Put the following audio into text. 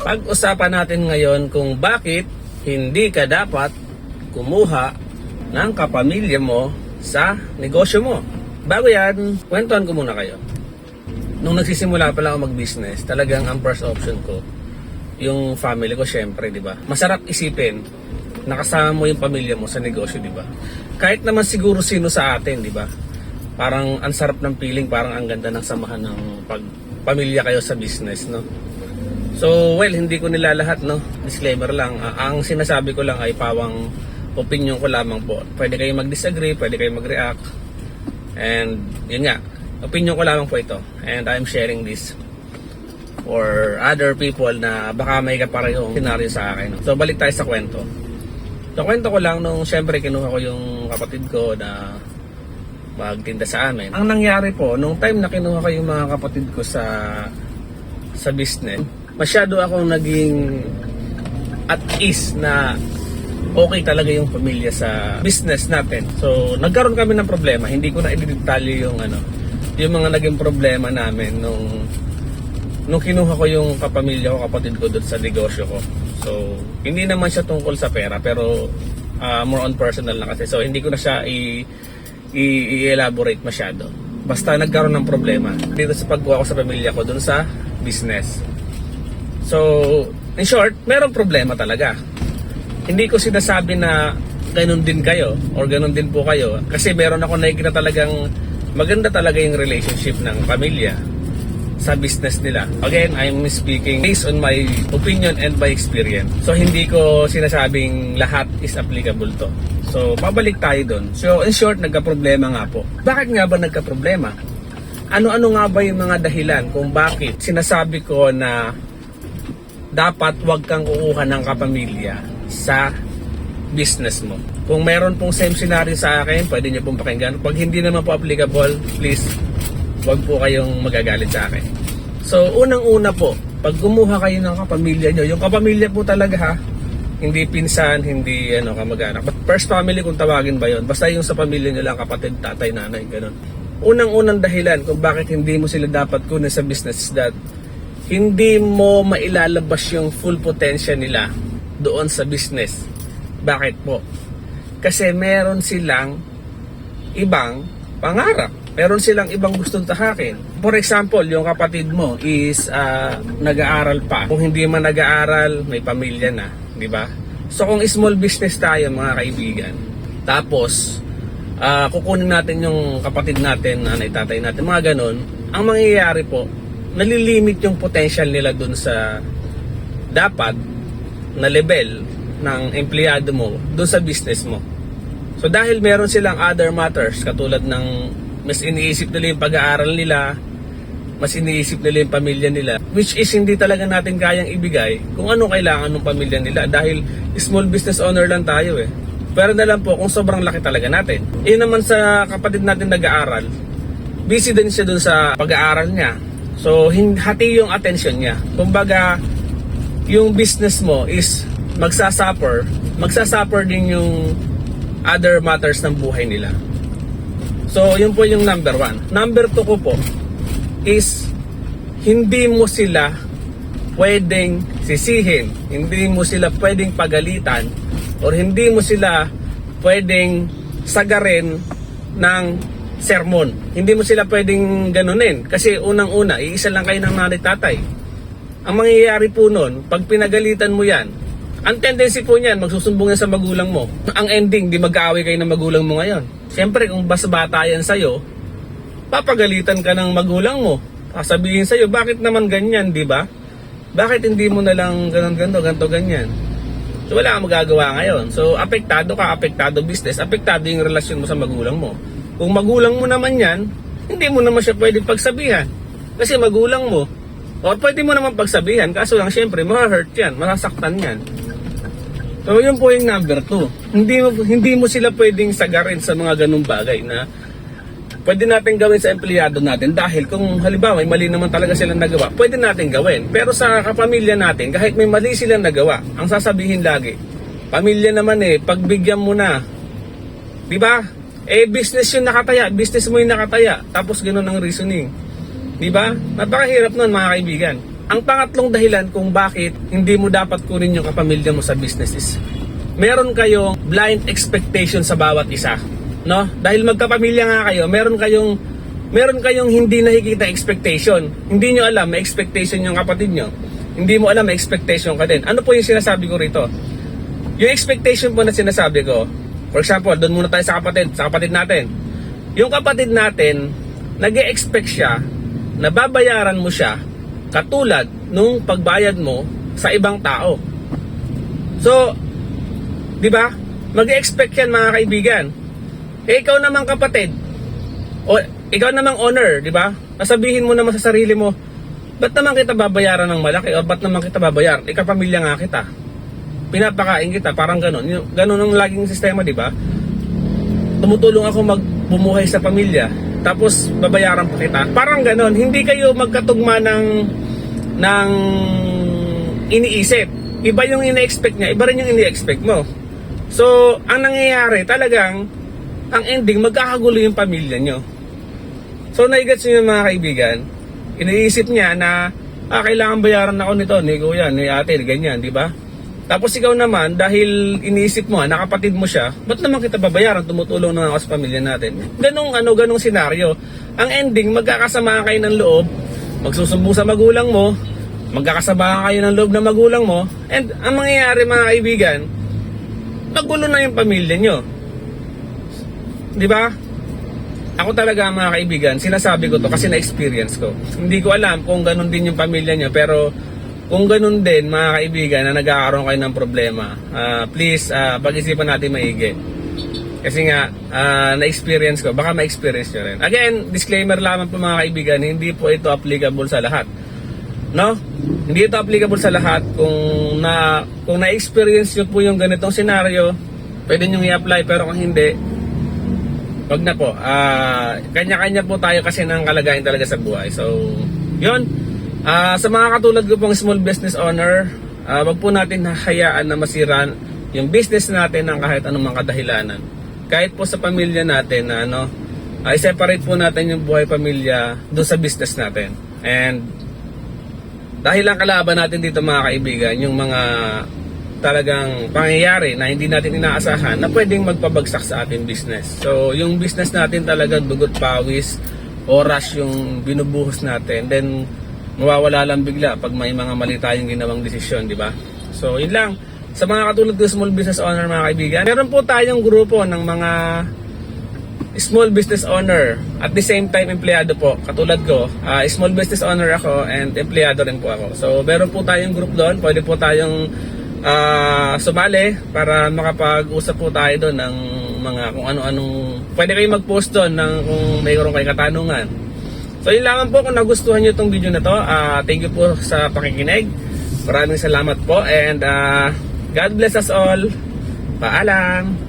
Pag-usapan natin ngayon kung bakit hindi ka dapat kumuha ng kapamilya mo sa negosyo mo. Bago yan, kwentuhan ko muna kayo. Nung nagsisimula pa lang ako mag-business, talagang ang first option ko, yung family ko syempre, di ba? Masarap isipin, nakasama mo yung pamilya mo sa negosyo, di ba? Kahit naman siguro sino sa atin, di ba? Parang ang sarap ng feeling, parang ang ganda ng samahan ng pagpamilya kayo sa business, no? So, well, hindi ko nilalahat, no? Disclaimer lang. Ang sinasabi ko lang ay pawang opinion ko lamang po. Pwede kayo mag-disagree, pwede kayo mag-react. And, yun nga, opinion ko lamang po ito. And I'm sharing this for other people na baka may kaparehong senaryo sa akin. No? So, balik tayo sa kwento. So, kwento ko lang nung syempre kinuha ko yung kapatid ko na magtinda sa amin. Ang nangyari po, nung time na kinuha ko yung mga kapatid ko sa business, masyado akong naging at ease na okay talaga yung pamilya sa business natin. So, nagkaroon kami ng problema. Hindi ko na i-detalye yung mga naging problema namin nung kinuha ko yung kapamilya ko, kapatid ko doon sa negosyo ko. So, hindi naman siya tungkol sa pera, pero more on personal na kasi. So, hindi ko na siya i-elaborate masyado. Basta nagkaroon ng problema dito sa pagkuha ko sa pamilya ko doon sa business. So, in short, merong problema talaga. Hindi ko sinasabi na ganun din kayo or ganun din po kayo kasi meron ako nakikita talagang maganda talaga yung relationship ng pamilya sa business nila. Again, I'm speaking based on my opinion and my experience. So, hindi ko sinasabing lahat is applicable to. So, pabalik tayo dun. So, in short, nagka-problema nga po. Bakit nga ba nagka-problema? Ano-ano nga ba yung mga dahilan kung bakit sinasabi ko na dapat wag kang kukuha ng kapamilya sa business mo? Kung meron pong same scenario sa akin, pwede nyo pong pakinggan. Pag hindi naman po applicable, please, wag po kayong magagalit sa akin. So, unang-una po, pag kumuha kayo ng kapamilya nyo, yung kapamilya po talaga ha, hindi pinsan, hindi kamag-anak. But first family kung tawagin ba yun, basta yung sa pamilya nyo lang, kapatid, tatay, nanay, ganun. Unang-unang dahilan kung bakit hindi mo sila dapat kunin sa business is that hindi mo mailalabas yung full potential nila doon sa business. Bakit po? Kasi meron silang ibang pangarap. Meron silang ibang gustong tahakin. For example, yung kapatid mo is nag-aaral pa. Kung hindi man nag-aaral, may pamilya na. Di ba? So kung small business tayo mga kaibigan, tapos kukunin natin yung kapatid natin, nanay, tatay natin, mga ganun, ang mangyayari po, nalilimit yung potential nila dun sa dapat na level ng empleyado mo dun sa business mo. So dahil meron silang other matters, katulad ng mas iniisip nila yung pag-aaral nila, mas iniisip nila yung pamilya nila, which is hindi talaga natin kayang ibigay kung ano kailangan ng pamilya nila dahil small business owner lang tayo eh. Pero na lang po kung sobrang laki talaga natin. Yun naman sa kapatid natin nag-aaral, busy din siya dun sa pag-aaral niya. So, hati yung attention niya. Kumbaga, yung business mo is magsasuffer din yung other matters ng buhay nila. So, yun po yung number 1. Number 2 ko po is hindi mo sila pwedeng sisihin, hindi mo sila pwedeng pagalitan, or hindi mo sila pwedeng sagarin ng sermon. Hindi mo sila pwedeng ganunin. Kasi unang-una, iisa lang kayo ng nanay tatay. Ang mangyayari po nun, pag pinagalitan mo yan, ang tendency po niyan, magsusumbong yan sa magulang mo. Ang ending, di mag-aaway kayo ng magulang mo ngayon. Siyempre, kung bata yan sa'yo, papagalitan ka ng magulang mo. Sasabihin sa'yo, bakit naman ganyan, di ba? Bakit hindi mo na lang ganito, ganyan? So, wala kang magagawa ngayon. So, apektado ka, apektado business, apektado yung relasyon mo sa magulang mo. Kung magulang mo naman yan, hindi mo naman siya pwedeng pagsabihan. Kasi magulang mo. O pwede mo naman pagsabihan, kaso lang syempre, ma-hurt yan, masasaktan yan. So yun po yung number 2. Hindi mo sila pwedeng sagarin sa mga ganung bagay na pwede natin gawin sa empleyado natin dahil kung halimbawa may mali naman talaga silang nagawa, pwede natin gawin. Pero sa kapamilya natin, kahit may mali silang nagawa, ang sasabihin lagi, pamilya naman pagbigyan mo na. Diba? Business yung nakataya, business mo yung nakataya, tapos gano'n ang reasoning. Diba? Napakahirap nun mga kaibigan. ang pangatlong dahilan kung bakit hindi mo dapat kunin yung kapamilya mo sa business is meron kayong blind expectation sa bawat isa, no? Dahil magkapamilya nga kayo, meron kayong hindi nakikita expectation. Hindi nyo alam may expectation yung kapatid nyo. Hindi mo alam may expectation ka din. Ano po yung sinasabi ko rito? Yung expectation po na sinasabi ko, for example, doon muna tayo sa kapatid natin. Yung kapatid natin, nag-e-expect siya na babayaran mo siya katulad nung pagbayad mo sa ibang tao. So, di ba? Mag-e-expect yan mga kaibigan. Eh, ikaw namang kapatid, o ikaw namang owner, di ba? Sasabihin mo naman sa sarili mo, ba't naman kita babayaran ng malaki o ba't naman kita babayaran? Ikapamilya nga kita. Pinapakain kita, parang ganun. Ganun ang laging sistema, di ba? Tumutulong ako magbumuhay sa pamilya, tapos babayaran pa kita. Parang ganun. Hindi kayo magkatugma ng iniisip. Iba yung ine-expect niya, iba rin yung ine-expect mo. So, ang nangyayari talagang, ang ending, magkakagulo yung pamilya nyo. So, naigets nyo yung mga kaibigan, iniisip niya na, kailangan bayaran ako nito, ni kuya, ni ate, ganyan, di ba? Tapos ikaw naman, dahil iniisip mo, nakapatid mo siya, ba't naman kita babayaran? Tumutulong naman ako sa pamilya natin. Ganong senaryo. Ang ending, magkakasama kayo ng loob, magsusumbong sa magulang mo, magkakasama kayo ng loob ng magulang mo, and ang mangyayari mga kaibigan, magulo na yung pamilya nyo. Di ba? Ako talaga mga kaibigan, sinasabi ko to kasi na-experience ko. Hindi ko alam kung ganun din yung pamilya nyo, pero kung ganun din mga kaibigan na nagkakaroon kayo ng problema, please pag-isipan natin maigi. Kasi nga, na-experience ko, baka ma-experience nyo rin. Again, disclaimer lamang po mga kaibigan, hindi po ito applicable sa lahat. No? Hindi ito applicable sa lahat. Kung na-experience nyo po yung ganitong senaryo, pwede nyo i-apply, pero kung hindi, wag na po. Kanya-kanya po tayo kasi ng kalagayan talaga sa buhay. So, yun. Sa mga katulad ko pong small business owner, wag po natin hayaan na masira yung business natin ng kahit anong mga kadahilanan. Kahit po sa pamilya natin na i-separate po natin yung buhay pamilya doon sa business natin. And dahil ang kalaban natin dito mga kaibigan, yung mga talagang pangyayari na hindi natin inaasahan na pwedeng magpabagsak sa ating business. So yung business natin talaga dugot pawis, oras yung binubuhos natin. Then mawawala lang bigla pag may mga mali tayong ginawang desisyon, di ba? So, yun lang. Sa mga katulad ko small business owner, mga kaibigan, meron po tayong grupo ng mga small business owner at the same time empleyado po. Katulad ko, small business owner ako and empleyado rin po ako. So, meron po tayong group doon. Pwede po tayong sumali para makapag-usap po tayo doon ng mga kung ano-anong. Pwede kayo mag-post doon ng kung mayroon kayo katanungan. So yun lamang po, kung nagustuhan nyo itong video na to, thank you po sa pakikinig. Maraming salamat po and God bless us all. Paalam.